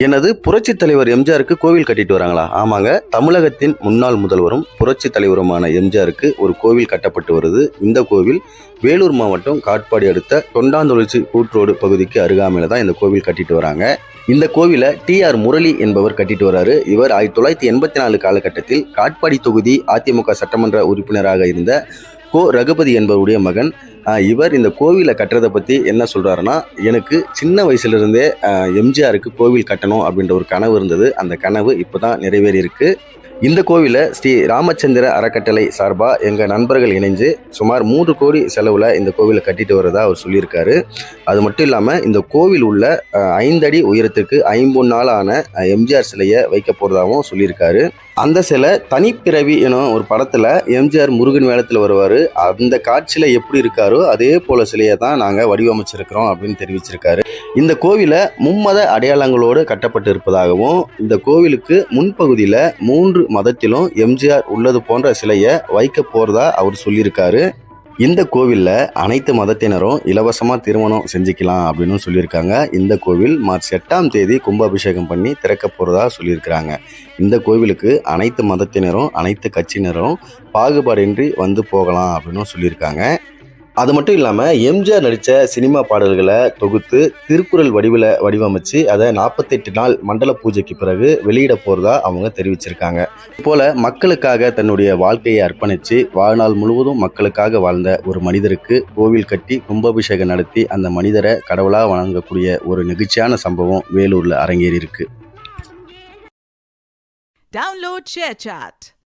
எனது புரட்சி தலைவர் எம்ஜிஆருக்கு கோவில் கட்டிட்டு வராங்களா? ஆமாங்க. தமிழகத்தின் முன்னாள் முதல்வரும் புரட்சி தலைவருமான எம்ஜிஆருக்கு ஒரு கோவில் கட்டப்பட்டு வருது. இந்த கோவில் வேலூர் மாவட்டம் காட்பாடி அடுத்த தொண்டாந்தொழிச்சி கூட்ரோடு பகுதிக்கு அருகாமையில் தான் இந்த கோவில் கட்டிட்டு வராங்க. இந்த கோவிலை டி.ஆர். முரளி என்பவர் கட்டிட்டு வராரு. இவர் 1984 காலகட்டத்தில் காட்பாடி தொகுதி அதிமுக சட்டமன்ற உறுப்பினராக இருந்த கோ. ரகுபதி என்பவருடைய மகன். இவர் இந்த கோவிலை கட்டுறதை பற்றி என்ன சொல்கிறாருன்னா, எனக்கு சின்ன வயசுலேருந்தே எம்ஜிஆருக்கு கோவில் கட்டணும் அப்படின்ற ஒரு கனவு இருந்தது. அந்த கனவு இப்போ தான் நிறைவேறியிருக்கு. இந்த கோவிலை ஸ்ரீ ராமச்சந்திர அறக்கட்டளை சார்பாக எங்கள் நண்பர்கள் இணைஞ்சு சுமார் 3 கோடி செலவில் இந்த கோவிலை கட்டிட்டு வரதா அவர் சொல்லியிருக்காரு. அது மட்டும் இல்லாமல் இந்த கோவில் உள்ள 5 அடி உயரத்துக்கு 50 ஆன எம்ஜிஆர் சிலையை வைக்க போகிறதாகவும் சொல்லியிருக்காரு. அந்த சிலை தனிப்பிறவி எனும் ஒரு படத்தில் எம்ஜிஆர் முருகன் வேடத்தில் வருவார். அந்த காட்சியில் எப்படி இருக்காரோ அதே போல சிலையை தான் நாங்கள் வடிவமைச்சிருக்கிறோம் அப்படின்னு தெரிவிச்சிருக்காரு. இந்த கோவிலை மும்மத அடையாளங்களோடு கட்டப்பட்டு இருப்பதாகவும், இந்த கோவிலுக்கு முன்பகுதியில் 3 மதத்திலும் எம்ஜிஆர் உள்ளது போன்ற சிலையை வைக்க போகிறதா அவர் சொல்லியிருக்காரு. இந்த கோவிலில் அனைத்து மதத்தினரும் இலவசமாக திருமணம் செஞ்சுக்கலாம் அப்படின்னு சொல்லியிருக்காங்க. இந்த கோவில் மார்ச் 8ஆம் தேதி கும்பாபிஷேகம் பண்ணி திறக்க போகிறதா சொல்லியிருக்கிறாங்க. இந்த கோவிலுக்கு அனைத்து மதத்தினரும் அனைத்து கட்சியினரும் பாகுபாடின்றி வந்து போகலாம் அப்படின்னு சொல்லியிருக்காங்க. அது மட்டும் இல்லாமல் எம்ஜிஆர் நடித்த சினிமா பாடல்களை தொகுத்து திருக்குறள் வடிவமைச்சு அதை 48 நாள் மண்டல பூஜைக்கு பிறகு வெளியிட போகிறதா அவங்க தெரிவிச்சிருக்காங்க. இதுபோல் மக்களுக்காக தன்னுடைய வாழ்க்கையை அர்ப்பணித்து வாழ்நாள் முழுவதும் மக்களுக்காக வாழ்ந்த ஒரு மனிதருக்கு கோவில் கட்டி கும்பாபிஷேகம் நடத்தி அந்த மனிதரை கடவுளாக வணங்கக்கூடிய ஒரு நெகிழ்ச்சியான சம்பவம் வேலூரில் அரங்கேறி இருக்கு. Download ShareChat.